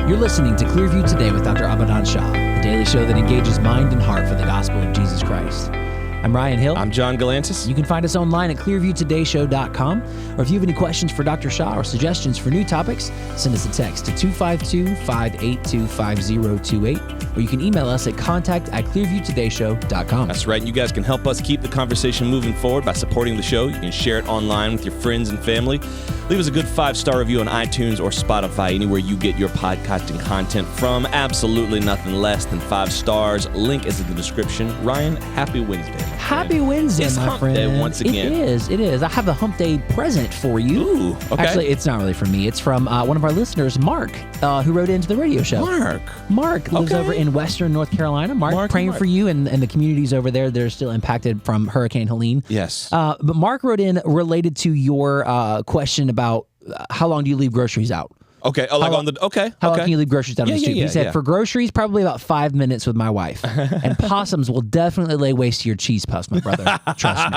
You're listening to Clearview Today with Dr. Abadan Shah, the daily show that engages mind and heart for the gospel of Jesus Christ. I'm Ryan Hill. I'm John Galantis. You can find us online at clearviewtodayshow.com, or if you have any questions for Dr. Shah or suggestions for new topics, send us a text to 252-582-5028, or you can email us at contact@clearviewtodayshow.com. That's right. And you guys can help us keep the conversation moving forward by supporting the show. You can share it online with your friends and family. Leave us a good 5-star review on iTunes or Spotify, anywhere you get your podcasting content from. Absolutely nothing less than 5 stars. Link is in the description. Ryan, happy Wednesday. Happy Wednesday, it's my hump friend. day once again. It is. I have a hump day present for you. Ooh, okay. Actually, it's not really for me. It's from one of our listeners, Mark, who wrote into the radio show. Mark lives over in Western North Carolina. Mark, praying for you and the communities over there that are still impacted from Hurricane Helene. Yes. But Mark wrote in related to your question about how long do you leave groceries out? Okay. Oh, like on the How long can you leave groceries down on the street? He said, for groceries, probably about 5 minutes with my wife. And possums will definitely lay waste to your cheese puffs, my brother. Trust me.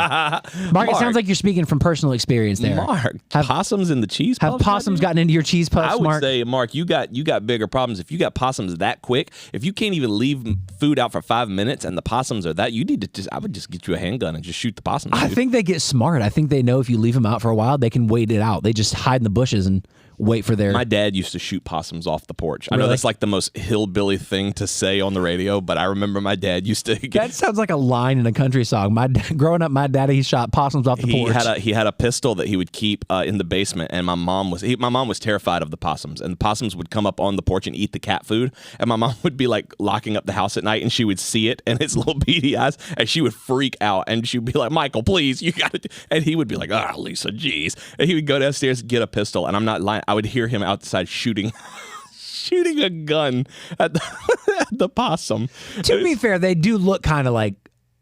Mark, it sounds like you're speaking from personal experience there. Mark, possums in the cheese puffs? Have possums gotten into your cheese puffs, I would Mark? say, Mark, you got bigger problems. If you got possums that quick, if you can't even leave food out for 5 minutes and the possums are that, you need to I would just get you a handgun and just shoot the possums. I think they get smart. I think they know if you leave them out for a while, they can wait it out. They just hide in the bushes and wait for their... My dad used to shoot possums off the porch. I Really? know that's like the most hillbilly thing to say on the radio, but I remember my dad used to... That sounds like a line in a country song. Growing up, my daddy shot possums off the porch. He had a pistol that he would keep in the basement, and my mom was terrified of the possums, and the possums would come up on the porch and eat the cat food, and my mom would be like locking up the house at night, and she would see it and its little beady eyes, and she would freak out, and she'd be like, "Michael, please, you got to," and he would be like, "Ah, Lisa, geez," and he would go downstairs and get a pistol, and I'm not lying, I would hear him outside shooting a gun at the possum. To be fair, they do look kind of like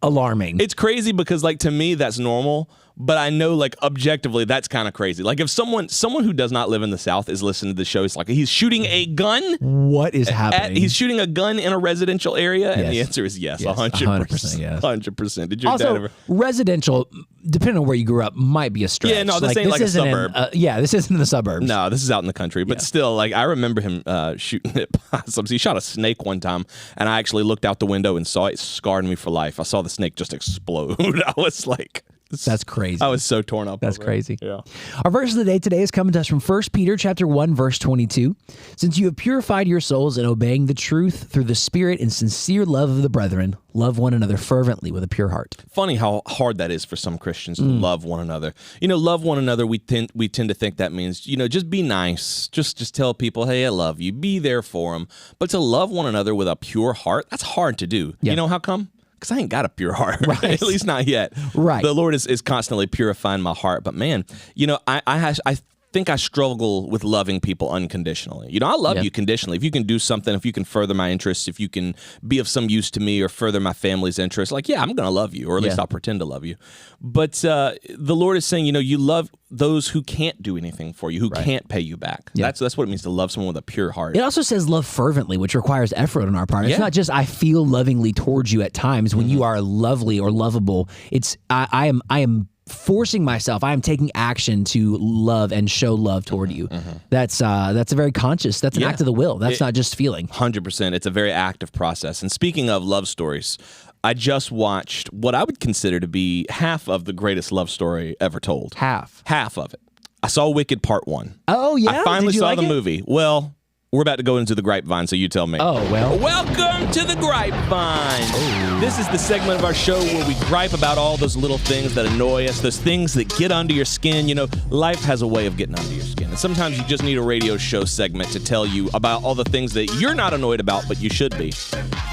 alarming. It's crazy because, like, to me, that's normal. But I know, like, objectively, that's kind of crazy. Like, if someone who does not live in the South is listening to the show, it's like, he's shooting a gun? What is happening? He's shooting a gun in a residential area? Yes. And the answer is yes, 100% yes. 100%. Did your also, dad ever... residential, depending on where you grew up, might be a stretch. Yeah, no, this ain't like a suburb. This isn't in the suburbs. No, this is out in the country. But still, like, I remember him shooting at possums. He shot a snake one time, and I actually looked out the window and saw it. Scarred me for life. I saw the snake just explode. I was like... That's crazy. I was so torn up. That's crazy. Yeah. Our verse of the day today is coming to us from 1 Peter chapter 1, verse 22. Since you have purified your souls in obeying the truth through the Spirit and sincere love of the brethren, love one another fervently with a pure heart. Funny how hard that is for some Christians to love one another. You know, love one another, we tend to think that means, you know, just be nice. Just tell people, hey, I love you. Be there for them. But to love one another with a pure heart, that's hard to do. Yeah. You know how come? Because I ain't got a pure heart, Right. At least not yet. Right. The Lord is constantly purifying my heart. But man, you know, I think I struggle with loving people unconditionally. You know, I love you conditionally. If you can do something, if you can further my interests, if you can be of some use to me or further my family's interests, like, yeah, I'm going to love you, or at least I'll pretend to love you. But the Lord is saying, you know, you love those who can't do anything for you, who can't pay you back. Yeah. That's what it means to love someone with a pure heart. It also says love fervently, which requires effort on our part. It's not just I feel lovingly towards you at times when you are lovely or lovable. It's I am forcing myself. I am taking action to love and show love toward you. That's a very conscious. That's an act of the will. That's not just feeling. 100%. It's a very active process. And speaking of love stories, I just watched what I would consider to be half of the greatest love story ever told. Half of it. I saw Wicked Part 1. Oh, yeah? I finally saw like the it? movie. Well, we're about to go into the grapevine, so you tell me. Oh, well. Welcome to the grapevine. Oh. This is the segment of our show where we gripe about all those little things that annoy us, those things that get under your skin. You know, life has a way of getting under your skin. And sometimes you just need a radio show segment to tell you about all the things that you're not annoyed about, but you should be.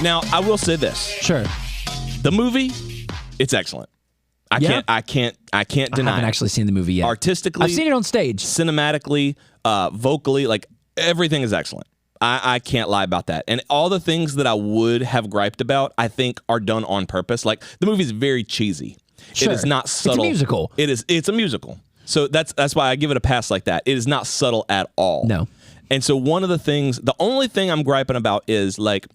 Now, I will say this. Sure. The movie, it's excellent. I can't deny I haven't actually seen the movie yet. Artistically, I've seen it on stage. Cinematically, vocally, like everything is excellent. I can't lie about that. And all the things that I would have griped about, I think are done on purpose. Like the movie's very cheesy. Sure. It is not subtle. It's a musical. It's a musical. So that's why I give it a pass like that. It is not subtle at all. No. And so the only thing I'm griping about is like,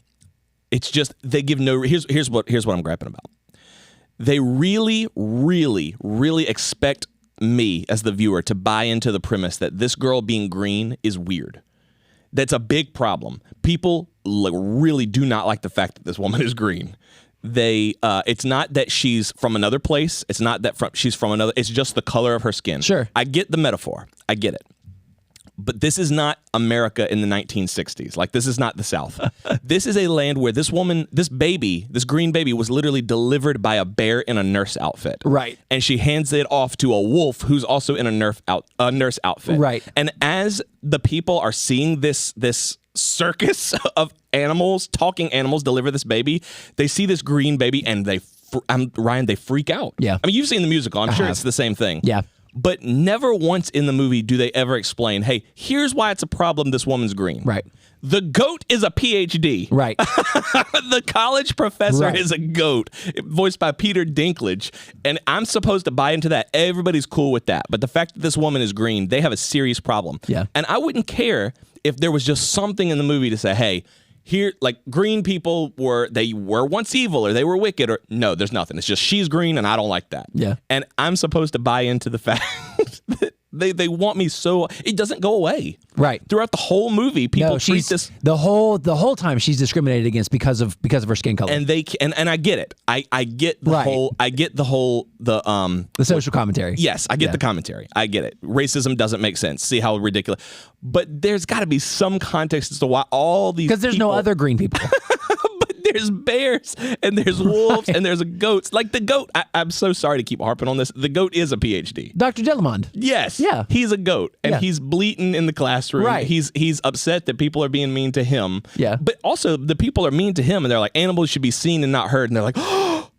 it's just they give no. Here's what I'm griping about. They really, really, really expect me as the viewer to buy into the premise that this girl being green is weird. that's a big problem. People really do not like the fact that this woman is green. It's not that she's from another place. It's not that she's from another. It's just the color of her skin. Sure. I get the metaphor. I get it. But this is not America in the 1960s. Like, this is not the South. This is a land where this woman, this green baby, was literally delivered by a bear in a nurse outfit. Right. And she hands it off to a wolf who's also in a nurse outfit. Right. And as the people are seeing this circus of animals, talking animals, deliver this baby, they see this green baby and Ryan, they freak out. Yeah. I mean, you've seen the musical. I'm sure it's the same thing. Yeah. But never once in the movie do they ever explain, hey, here's why it's a problem this woman's green. Right. The goat is a PhD. Right. The college professor Right. is a goat, voiced by Peter Dinklage. And I'm supposed to buy into that. Everybody's cool with that. But the fact that this woman is green, they have a serious problem. Yeah. And I wouldn't care if there was just something in the movie to say, hey, here, like, green people were once evil or they were wicked, or no, there's nothing. It's just she's green and I don't like that. Yeah. And I'm supposed to buy into the fact that they want me so it doesn't go away. Right. Throughout the whole movie, people treat this the whole time she's discriminated against because of her skin color. and I get it. I get the Right. the social commentary. Yes, I get the commentary. I get it. Racism doesn't make sense. See how ridiculous. But there's got to be some context as to why all these Because there's no other green people. But there's bears and there's wolves and there's goats. Like the goat, I'm so sorry to keep harping on this. The goat is a PhD. Dr. Delamond. Yes. Yeah. He's a goat and Yeah. he's bleating in the classroom. Right. He's upset that people are being mean to him. Yeah. But also the people are mean to him and they're like, animals should be seen and not heard. And they're like, oh,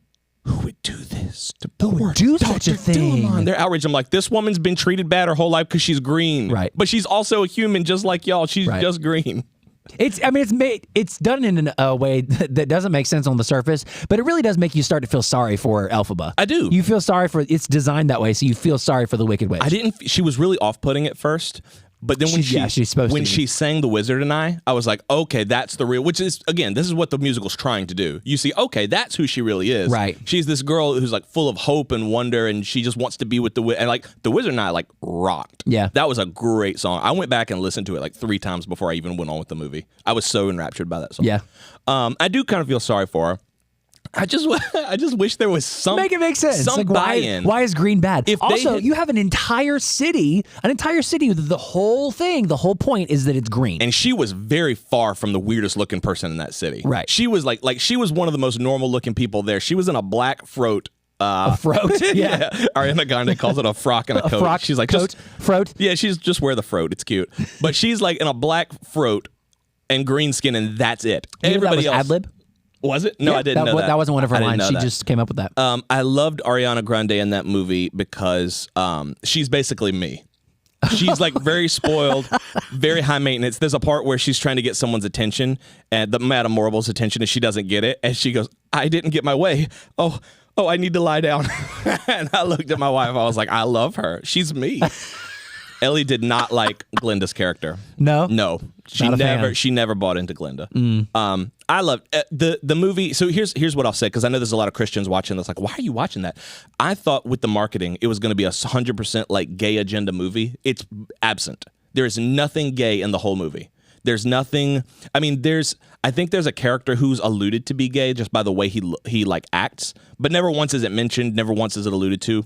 who would do this to poor would do such a Dr. thing? Delamond? They're outraged. I'm like, this woman's been treated bad her whole life because she's green. Right. But she's also a human just like y'all. She's Right. just green. It's done in a way that doesn't make sense on the surface, but it really does make you start to feel sorry for Elphaba. I do. You feel sorry for it's designed that way, so you feel sorry for the Wicked Witch. She was really off-putting at first. But then when she's supposed to be. she sang The Wizard and I was like, okay, that's the real, which is, again, this is what the musical's trying to do. You see, okay, that's who she really is. Right. She's this girl who's like full of hope and wonder, and she just wants to be with and like The Wizard and I like rocked. Yeah. That was a great song. I went back and listened to it like 3 times before I even went on with the movie. I was so enraptured by that song. Yeah. I do kind of feel sorry for her. I just wish there was some Make it make sense. Some Like, buy-in. why is green bad? If they also, had- you have an entire city. The whole point is that it's green. And she was very far from the weirdest looking person in that city. Right. She was like she was one of the most normal looking people there. She was in a black froat. A froat. Yeah. Ariana Grande calls it a frock and a coat. Frock, She's like, coat, froat. Yeah, she's just wear the froat. It's cute. But she's like in a black froat and green skin, and that's it. Everybody else. Ad-lib? Was it? No, Yeah, I didn't know that. That wasn't one of her I didn't lines. know She that. just came up with that. I loved Ariana Grande in that movie because she's basically me. She's like very spoiled, very high maintenance. There's a part where she's trying to get someone's attention, and the Madame Morrible's attention, and she doesn't get it. And she goes, I didn't get my way. Oh, I need to lie down. And I looked at my wife. I was like, I love her. She's me. Ellie did not like Glinda's character. No? No. Not a fan. She never bought into Glinda. I love the movie. So here's what I'll say, because I know there's a lot of Christians watching this. Like, why are you watching that? I thought with the marketing, it was going to be 100% like gay agenda movie. It's absent. There is nothing gay in the whole movie. There's nothing. I mean, I think there's a character who's alluded to be gay just by the way he like acts, but never once is it mentioned. Never once is it alluded to.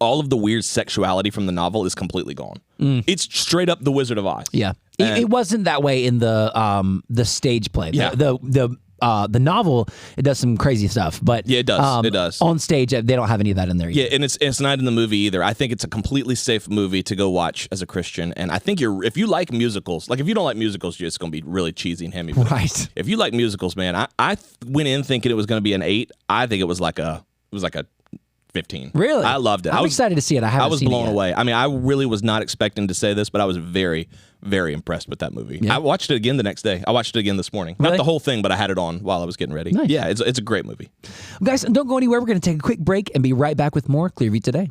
All of the weird sexuality from the novel is completely gone. It's straight up The Wizard of Oz. Yeah. It wasn't that way in the stage play. Yeah. The novel, it does some crazy stuff, but Yeah, it does. It does. On stage, they don't have any of that in there yet. Yeah, and it's not in the movie either. I think it's a completely safe movie to go watch as a Christian. And I think if you like musicals, like if you don't like musicals, it's going to be really cheesy and hammy. But Right. If you like musicals, man, I went in thinking it was going to be an 8. I think it was like a 15. Really? I loved it. I'm excited to see it. I haven't I was seen it blown yet. away. I mean, I really was not expecting to say this, but I was very, very impressed with that movie. Yeah. I watched it again the next day. I watched it again this morning. Really? Not the whole thing, but I had it on while I was getting ready. Nice. Yeah, it's a great movie. Guys, don't go anywhere. We're going to take a quick break and be right back with more Clearview Today.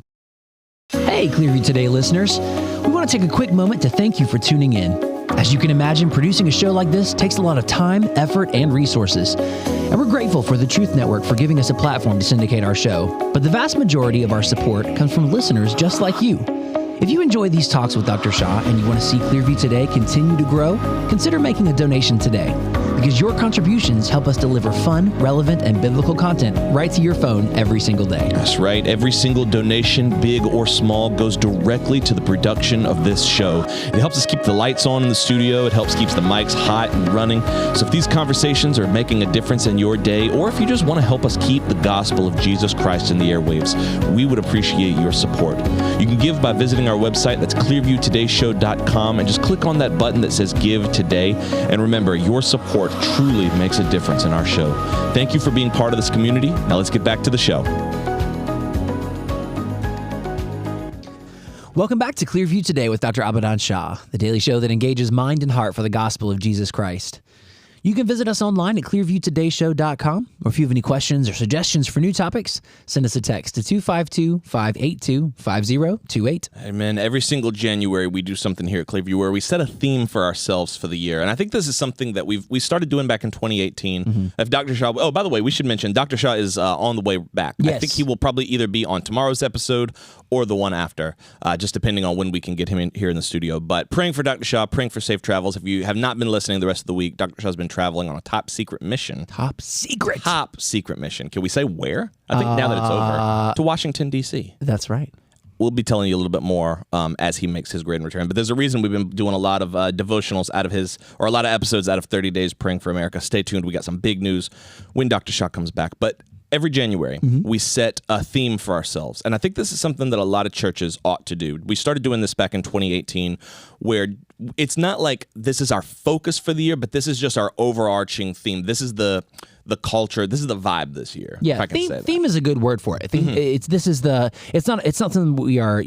Hey, Clearview Today listeners. We want to take a quick moment to thank you for tuning in. As you can imagine, producing a show like this takes a lot of time, effort, and resources. And we're grateful for the Truth Network for giving us a platform to syndicate our show. But the vast majority of our support comes from listeners just like you. If you enjoy these talks with Dr. Shaw and you want to see Clearview Today continue to grow, consider making a donation today, because your contributions help us deliver fun, relevant, and biblical content right to your phone every single day. That's right. Every single donation, big or small, goes directly to the production of this show. It helps us keep the lights on in the studio. It helps keep the mics hot and running. So if these conversations are making a difference in your day, or if you just want to help us keep the gospel of Jesus Christ in the airwaves, we would appreciate your support. You can give by visiting our website. That's clearviewtodayshow.com, and just click on that button that says Give Today. And remember, your support truly makes a difference in our show. Thank you for being part of this community. Now let's get back to the show. Welcome back to Clearview Today with Dr. Abadan Shah, the daily show that engages mind and heart for the gospel of Jesus Christ. You can visit us online at clearviewtodayshow.com, or if you have any questions or suggestions for new topics, send us a text to 252-582-5028. Amen. Every single January, we do something here at Clearview where we set a theme for ourselves for the year. And I think this is something that we started doing back in 2018. If Dr. Shaw, oh, by the way, we should mention, Dr. Shaw is on the way back. Yes. I think he will probably either be on tomorrow's episode or the one after, just depending on when we can get him in here in the studio. But praying for Dr. Shaw, praying for safe travels. If you have not been listening the rest of the week, Dr. Shaw's been traveling on a top secret mission. Top secret? Top secret mission. Can we say where? I think now that it's over. To Washington, D.C. That's right. We'll be telling you a little bit more as he makes his great return. But there's a reason we've been doing a lot of devotionals out of his, or a lot of episodes out of 30 Days Praying for America. Stay tuned. We got some big news when Dr. Shaw comes back. But every January, we set a theme for ourselves. And I think this is something that a lot of churches ought to do. We started doing this back in 2018, where it's not like this is our focus for the year, but this is just our overarching theme. This is the culture. This is the vibe this year. Yeah, if I can say that. theme is a good word for it. I think it's not something we are,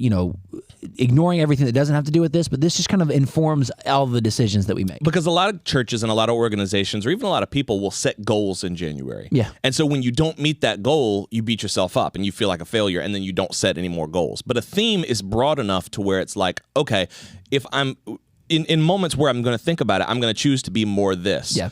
ignoring everything that doesn't have to do with this, but this just kind of informs all the decisions that we make. Because a lot of churches and a lot of organizations, or even a lot of people, will set goals in January. Yeah. And so when you don't meet that goal, you beat yourself up and you feel like a failure, and then you don't set any more goals. But a theme is broad enough to where it's like, okay, if I'm in moments where I'm going to think about it, I'm going to choose to be more this. Yeah.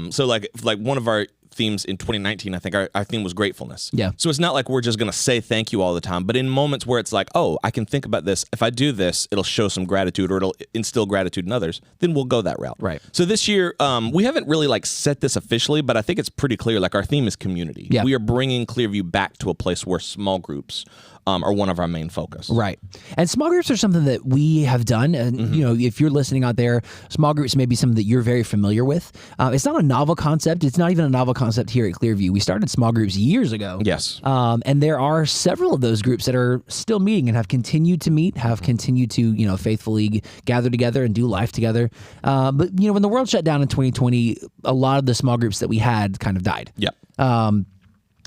So like one of our themes in 2019, I think our theme was gratefulness. Yeah. So it's not like we're just going to say thank you all the time, but in moments where it's like, oh, I can think about this. If I do this, it'll show some gratitude, or it'll instill gratitude in others. Then we'll go that route. Right. So this year, we haven't really set this officially, but I think it's pretty clear. Our theme is community. Yeah. We are bringing Clearview back to a place where small groups are one of our main focus. Right. And small groups are something that we have done. And, if you're listening out there, small groups may be something that you're very familiar with. It's not a novel concept. It's not even a novel concept here at Clearview. We started small groups years ago. Yes. And there are several of those groups that are still meeting and have continued to meet, have continued to, faithfully gather together and do life together. But, when the world shut down in 2020, a lot of the small groups that we had kind of died. Yep.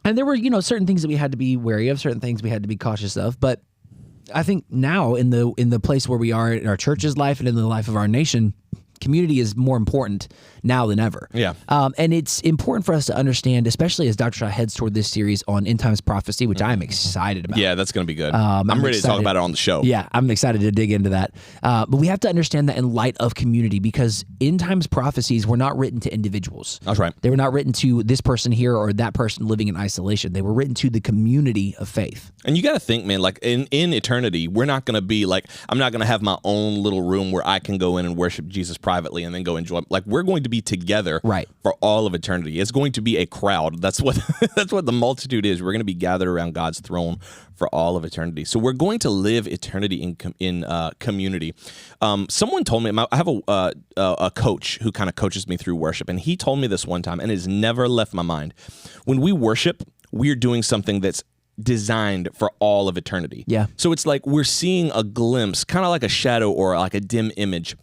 And there were, certain things that we had to be wary of, certain things we had to be cautious of. But I think now in the place where we are in our church's life and in the life of our nation, community is more important now than ever. Yeah. And it's important for us to understand, especially as Dr. Shaw heads toward this series on end times prophecy, which I'm excited about. Yeah, that's going to be good. I'm ready to talk about it on the show. Yeah, I'm excited to dig into that. But we have to understand that in light of community, because end times prophecies were not written to individuals. That's right. They were not written to this person here or that person living in isolation. They were written to the community of faith. And you got to think, man, in eternity, we're not going to be I'm not going to have my own little room where I can go in and worship Jesus privately and then go enjoy. We're going to be together for all of eternity. It's going to be a crowd. That's what the multitude is. We're going to be gathered around God's throne for all of eternity. So we're going to live eternity in community. Someone told me, I have a coach who kind of coaches me through worship, and he told me this one time, and it's never left my mind. When we worship, we're doing something that's designed for all of eternity. Yeah. So it's like we're seeing a glimpse, kind of like a shadow or like a dim image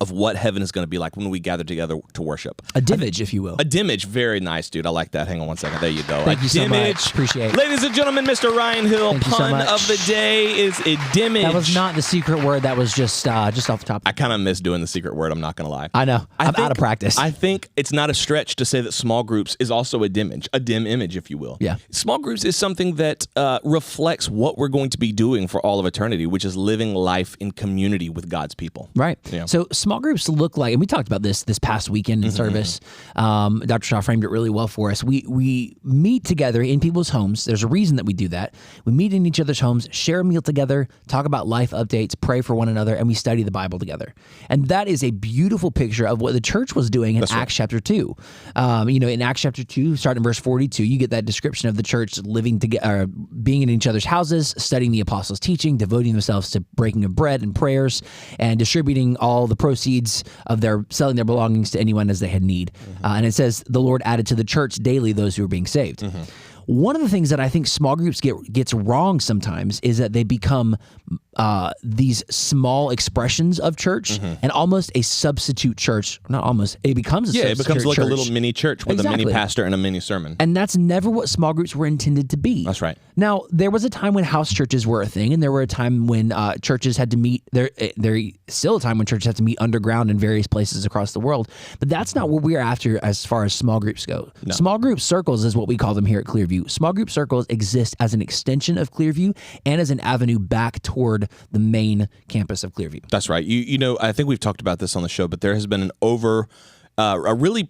of what heaven is going to be like when we gather together to worship. A dimage, if you will. A dimage. Very nice, dude. I like that. Hang on one second. There you go. Thank you so much. Appreciate it. Ladies and gentlemen, Mr. Ryan Hill, Thank you so pun much. of the day is a dimage. That was not the secret word. That was just off the top. I kind of miss doing the secret word. I'm not going to lie. I know. I'm out of practice. I think it's not a stretch to say that small groups is also a dim image, if you will. Yeah. Small groups is something that reflects what we're going to be doing for all of eternity, which is living life in community with God's people. Right. Yeah. So small small groups look like, and we talked about this past weekend in service. Dr. Shaw framed it really well for us. We meet together in people's homes. There's a reason that we do that. We meet in each other's homes, share a meal together, talk about life updates, pray for one another, and we study the Bible together. And that is a beautiful picture of what the church was doing in Acts chapter 2. In Acts chapter 2, starting in verse 42, you get that description of the church living together, being in each other's houses, studying the apostles' teaching, devoting themselves to breaking of bread and prayers, and distributing all the proceeds of their selling their belongings to anyone as they had need. And it says, the Lord added to the church daily those who were being saved. One of the things that I think small groups gets wrong sometimes is that they become these small expressions of church and almost a substitute church. Not almost, it becomes a substitute it becomes like church. a little mini church with a mini pastor and a mini sermon. And that's never what small groups were intended to be. That's right. Now, there was a time when house churches were a thing, and there were a time when churches had to meet. There's still a time when churches have to meet underground in various places across the world. But that's not what we're after as far as small groups go. No. Small group circles is what we call them here at Clearview. Small group circles exist as an extension of Clearview and as an avenue back toward the main campus of Clearview. That's right. I think we've talked about this on the show, but there has been a really,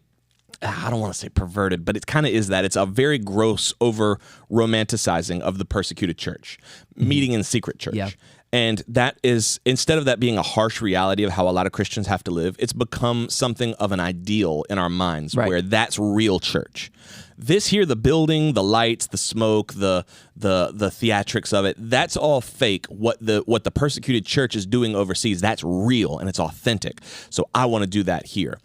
I don't want to say perverted, but it kind of is that. It's a very gross over romanticizing of the persecuted church, meeting in secret church. Yeah. And that is, instead of that being a harsh reality of how a lot of Christians have to live, it's become something of an ideal in our minds where that's real church. This here, the building, the lights, the smoke, the theatrics of it, that's all fake. What the persecuted church is doing overseas, that's real and it's authentic. So I want to do that here.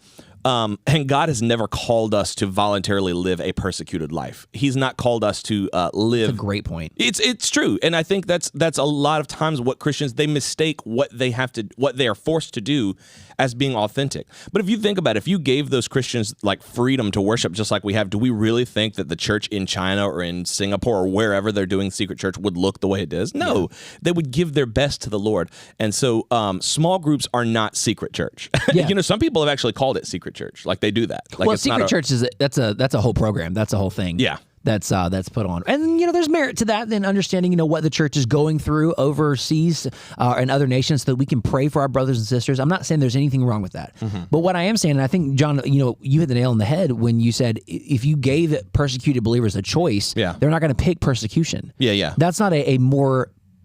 And God has never called us to voluntarily live a persecuted life. He's not called us to live. That's a great point. It's true, and I think that's a lot of times what Christians, they mistake what they are forced to do as being authentic. But if you think about it, if you gave those Christians like freedom to worship just like we have, do we really think that the church in China or in Singapore or wherever they're doing secret church would look the way it does? No, they would give their best to the Lord. And so small groups are not secret church. Yeah. Some people have actually called it secret church. Like they do that. Like well, it's secret not church that's a whole program. That's a whole thing. Yeah. That's put on. And, there's merit to that, then understanding, what the church is going through overseas and other nations so that we can pray for our brothers and sisters. I'm not saying there's anything wrong with that. But what I am saying, and I think, John, you hit the nail on the head when you said if you gave persecuted believers a choice, they're not going to pick persecution. Yeah. That's not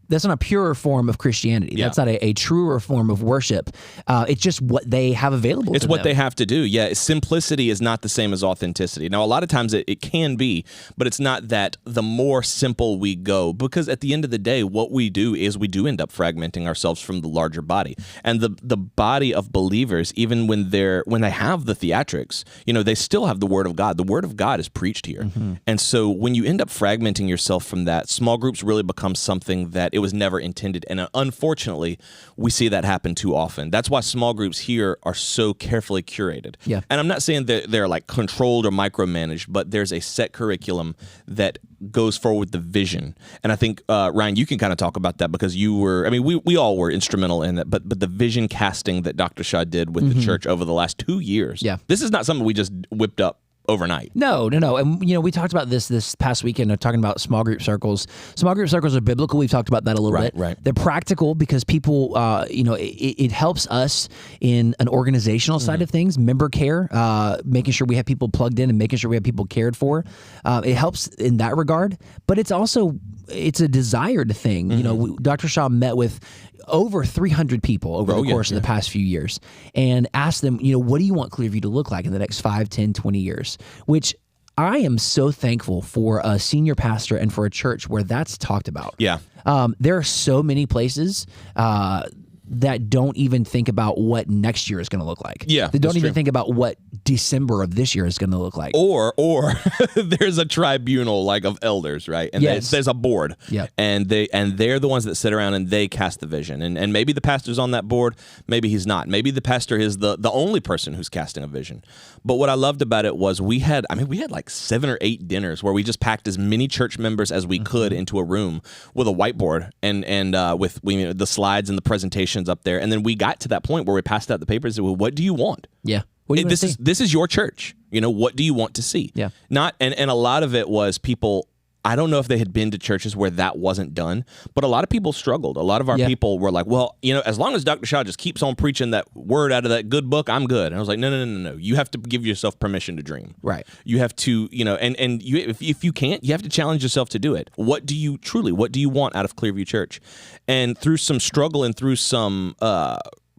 that's not a purer form of Christianity. Yeah. That's not a truer form of worship. It's just what they have available to them. It's what they have to do. Yeah, simplicity is not the same as authenticity. Now, a lot of times it can be, but it's not that the more simple we go, because at the end of the day, what we do is we do end up fragmenting ourselves from the larger body. And the body of believers, even when they have the theatrics, they still have the Word of God. The Word of God is preached here. And so when you end up fragmenting yourself from that, small groups really become something that it was never intended. And unfortunately, we see that happen too often. That's why small groups here are so carefully curated. Yeah. And I'm not saying that they're like controlled or micromanaged, but there's a set curriculum that goes forward with the vision. And I think, Ryan, you can kind of talk about that because we all were instrumental in that, but the vision casting that Dr. Shaw did with the church over the last 2 years, this is not something we just whipped up overnight. No. And, we talked about this past weekend, talking about small group circles. Small group circles are biblical. We've talked about that a little bit. Right. They're practical because people, it helps us in an organizational side of things, member care, making sure we have people plugged in and making sure we have people cared for. It helps in that regard, but it's a desired thing. Dr. Shaw met with over 300 people over the course of the past few years and asked them, what do you want Clearview to look like in the next 5, 10, 20 years? Which I am so thankful for a senior pastor and for a church where that's talked about. Yeah. There are so many places that don't even think about what next year is going to look like. Yeah, they don't even think about what December of this year is going to look like. Or there's a tribunal like of elders, right? And there's a board. Yeah. And they're the ones that sit around and they cast the vision. And maybe the pastor's on that board, maybe he's not. Maybe the pastor is the only person who's casting a vision. But what I loved about it was we had like 7 or 8 dinners where we just packed as many church members as we could into a room with a whiteboard and with the slides and the presentations up there. And then we got to that point where we passed out the papers and said, well, what do you want? Yeah. What do you want to see? This is your church. What do you want to see? Yeah. And a lot of it was people I don't know if they had been to churches where that wasn't done, but a lot of people struggled. A lot of our people were like, well, as long as Dr. Shaw just keeps on preaching that word out of that good book, I'm good. And I was like, no. You have to give yourself permission to dream. Right. You have to, and you, if you can't, you have to challenge yourself to do it. What do you want out of Clearview Church? And through some struggle and through some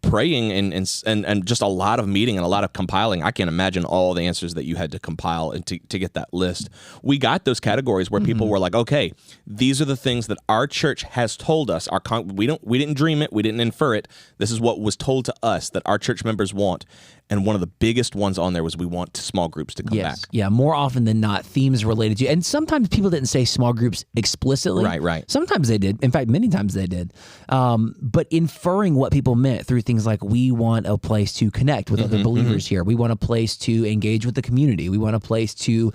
praying and just a lot of meeting and a lot of compiling, I can't imagine all the answers that you had to compile and to get that list. We got those categories where people were like, okay, these are the things that our church has told us. We didn't dream it, we didn't infer it. This is what was told to us that our church members want. And one of the biggest ones on there was we want small groups to come back. Yeah, more often than not, themes related to, and sometimes people didn't say small groups explicitly. Right. Sometimes they did. In fact, many times they did. But inferring what people meant through things like, we want a place to connect with other believers here. We want a place to engage with the community. We want a place to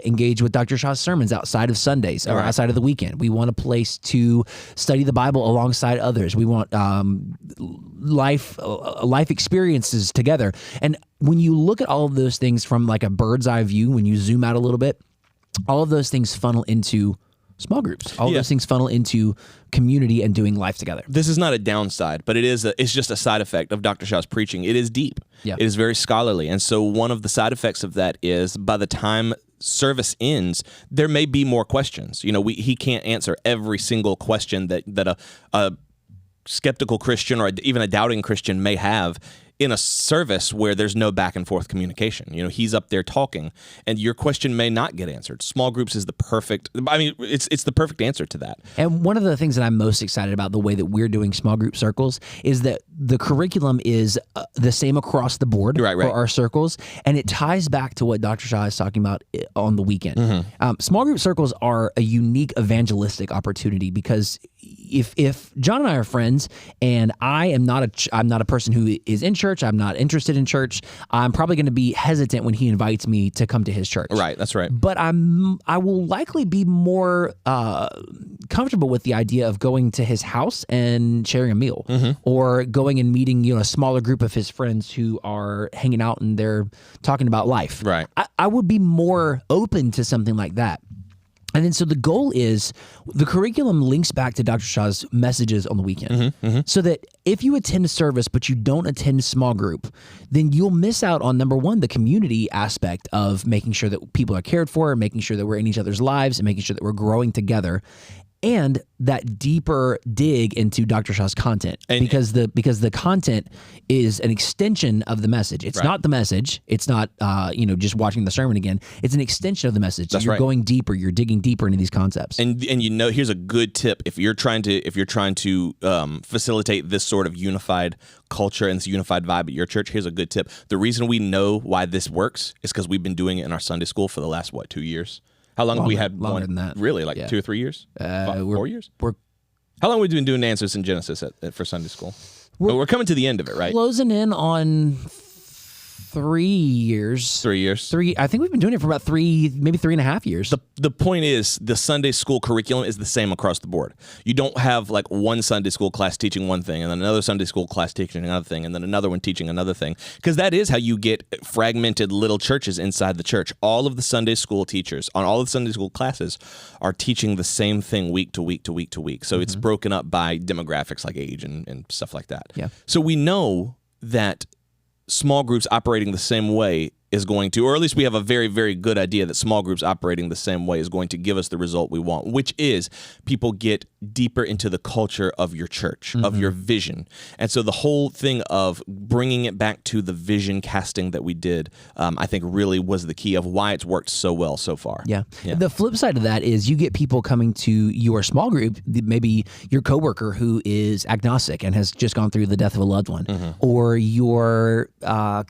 engage with Dr. Shaw's sermons outside of Sundays or outside of the weekend. We want a place to study the Bible alongside others. We want life experiences together. And when you look at all of those things from like a bird's eye view, when you zoom out a little bit, all of those things funnel into small groups. All of those things funnel into community and doing life together. This is not a downside, but it's just a side effect of Dr. Shaw's preaching. It is deep. Yeah. It is very scholarly. And so one of the side effects of that is by the time service ends, there may be more questions. He can't answer every single question that a skeptical Christian or even a doubting Christian may have in a service where there's no back and forth communication. He's up there talking and your question may not get answered. Small groups is it's the perfect answer to that. And one of the things that I'm most excited about the way that we're doing small group circles is that the curriculum is the same across the board for our circles. And it ties back to what Dr. Shaw is talking about on the weekend. Small group circles are a unique evangelistic opportunity because if John and I are friends and I'm not a person who is in church, I'm not interested in church, I'm probably going to be hesitant when he invites me to come to his church. Right, that's right. But I will likely be more comfortable with the idea of going to his house and sharing a meal, or going and meeting a smaller group of his friends who are hanging out and they're talking about life. Right. I would be more open to something like that. And then so the goal is the curriculum links back to Dr. Shaw's messages on the weekend. So that if you attend a service but you don't attend a small group, then you'll miss out on, number one, the community aspect of making sure that people are cared for, making sure that we're in each other's lives, and making sure that we're growing together. And that deeper dig into Dr. Shaw's content, because the content is an extension of the message. It's not the message. It's not just watching the sermon again. It's an extension of the message. That's you're going deeper. You're digging deeper into these concepts. And here's a good tip if you're trying to facilitate this sort of unified culture and this unified vibe at your church. Here's a good tip. The reason we know why this works is because we've been doing it in our Sunday school for the last 2 years. How long have we had longer one? Than that? Really, 2 or 3 years? 4 years? How long have we been doing Answers in Genesis for Sunday school? We're coming to the end of it, right? Closing in on 3 years. 3 years. I think we've been doing it for about maybe 3.5 years. The point is, the Sunday school curriculum is the same across the board. You don't have one Sunday school class teaching one thing, and then another Sunday school class teaching another thing, and then another one teaching another thing. Because that is how you get fragmented little churches inside the church. All of the Sunday school teachers on all of the Sunday school classes are teaching the same thing week to week to week to week. So it's broken up by demographics like age and stuff like that. Yeah. So we know that small groups operating the same way is going to, or at least we have a very, very good idea that small groups operating the same way is going to give us the result we want, which is people get deeper into the culture of your church, of your vision. And so the whole thing of bringing it back to the vision casting that we did, I think really was the key of why it's worked so well so far. Yeah. The flip side of that is you get people coming to your small group, maybe your coworker who is agnostic and has just gone through the death of a loved one, or your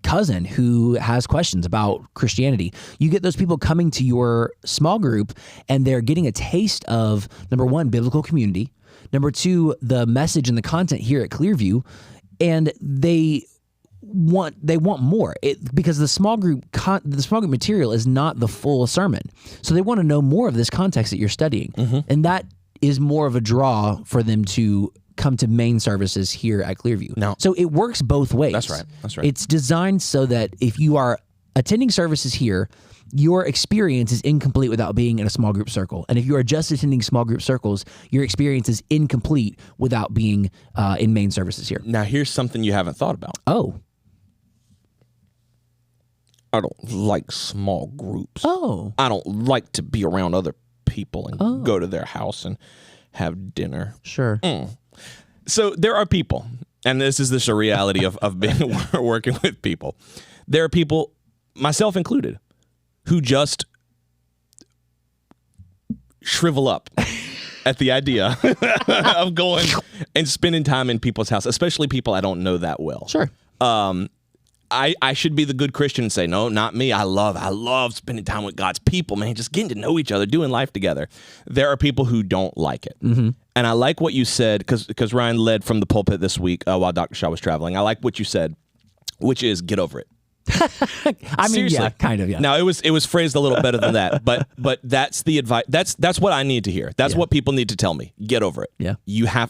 cousin who has questions about Christianity. You get those people coming to your small group and they're getting a taste of, number one, biblical community, number two, the message and the content here at Clearview, and they want more because the small group material is not the full sermon. So they want to know more of this context that you're studying. And that is more of a draw for them to come to main services here at Clearview. No. So it works both ways. That's right. It's designed so that if you are attending services here your experience is incomplete without being in a small group circle. And if you are just attending small group circles, your experience is incomplete without being in main services here. Now, here's something you haven't thought about. Oh. I don't like small groups. Oh. I don't like to be around other people and go to their house and have dinner. Sure. So there are people, and this is just a reality of being working with people. There are people, myself included, who just shrivel up at the idea of going and spending time in people's house, especially people I don't know that well. Sure. I should be the good Christian and say, no, not me. I love spending time with God's people, man, just getting to know each other, doing life together. There are people who don't like it. Mm-hmm. And I like what you said, because Ryan led from the pulpit this week while Dr. Shaw was traveling. I like what you said, which is get over it. I mean, seriously. yeah, kind of, yeah. Now it was phrased a little better than that, but that's the advice. That's what I need to hear. That's what people need to tell me. Get over it. Yeah.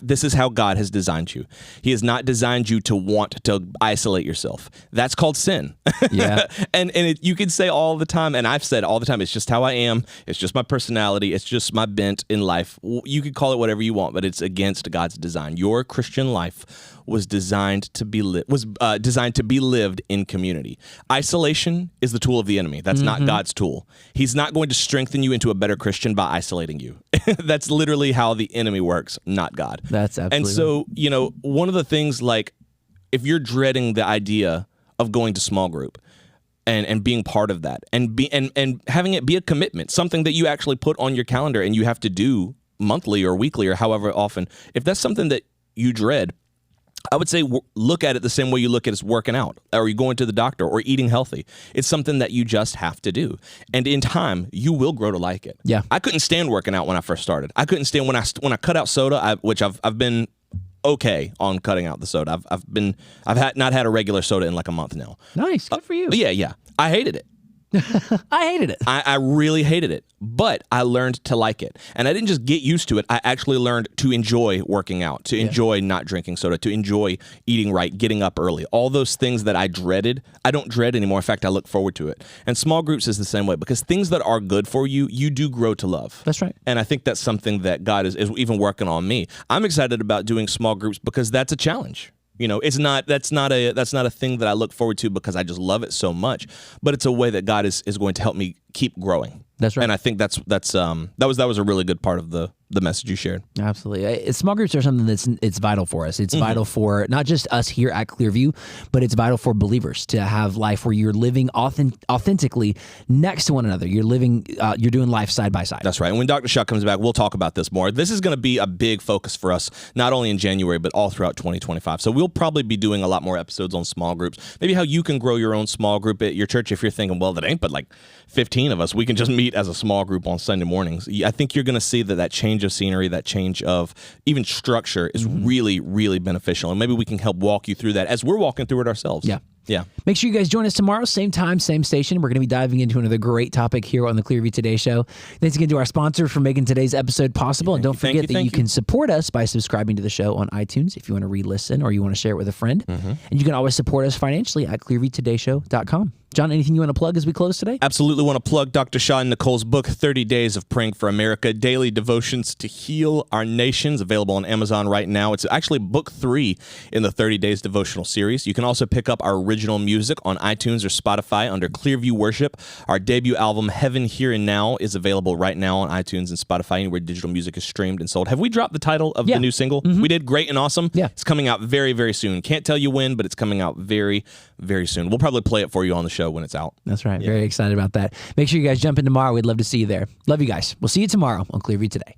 This is how God has designed you. He has not designed you to want to isolate yourself. That's called sin. Yeah. and you can say all the time, and I've said all the time, it's just how I am. It's just my personality. It's just my bent in life. You could call it whatever you want, but it's against God's design. Your Christian life was designed to be lived in community. Isolation is the tool of the enemy. That's not God's tool. He's not going to strengthen you into a better Christian by isolating you. That's literally how the enemy works, not God. That's absolutely And so, one of the things, like, if you're dreading the idea of going to small group and being part of that and having it be a commitment, something that you actually put on your calendar and you have to do monthly or weekly or however often, if that's something that you dread, I would say look at it the same way you look at it as working out or you going to the doctor or eating healthy. It's something that you just have to do. And in time, you will grow to like it. Yeah. I couldn't stand working out when I first started. I couldn't stand when I cut out soda, which I've been okay on cutting out the soda. I've not had a regular soda in like a month now. Nice. Good for you. Yeah. I hated it. I hated it. I really hated it, but I learned to like it. And I didn't just get used to it. I actually learned to enjoy working out, to enjoy not drinking soda, to enjoy eating right, getting up early. All those things that I dreaded, I don't dread anymore. In fact, I look forward to it. And small groups is the same way, because things that are good for you, you do grow to love. That's right. And I think that's something that God is even working on me. I'm excited about doing small groups because that's a challenge. That's not a thing that I look forward to because I just love it so much, but it's a way that God is going to help me keep growing. That's right. And I think that was a really good part of the message you shared. Absolutely. Small groups are something it's vital for us. It's vital for not just us here at Clearview, but it's vital for believers to have life where you're living authentically next to one another. You're doing life side by side. That's right. And when Dr. Shaw comes back, we'll talk about this more. This is going to be a big focus for us, not only in January, but all throughout 2025. So we'll probably be doing a lot more episodes on small groups, maybe how you can grow your own small group at your church. If you're thinking, well, that ain't but like 15 of us, we can just meet as a small group on Sunday mornings. I think you're going to see that change of scenery, that change of even structure is really, really beneficial. And maybe we can help walk you through that as we're walking through it ourselves. Yeah. Make sure you guys join us tomorrow, same time, same station. We're going to be diving into another great topic here on the Clearview Today Show. Thanks again to our sponsor for making today's episode possible. And don't forget that you can support us by subscribing to the show on iTunes if you want to re-listen or you want to share it with a friend. And you can always support us financially at clearviewtodayshow.com. John, anything you want to plug as we close today? Absolutely want to plug Dr. Shaw and Nicole's book, 30 Days of Praying for America, Daily Devotions to Heal Our Nations, available on Amazon right now. It's actually book 3 in the 30 Days devotional series. You can also pick up our original music on iTunes or Spotify under Clearview Worship. Our debut album, Heaven, Here, and Now, is available right now on iTunes and Spotify, anywhere digital music is streamed and sold. Have we dropped the title of the new single? We did. Great and Awesome. Yeah. It's coming out very, very soon. Can't tell you when, but it's coming out very, very soon. We'll probably play it for you on the show when it's out. That's right. Very excited about that. Make sure you guys jump in tomorrow. We'd love to see you there. Love you guys. We'll see you tomorrow on Clearview Today.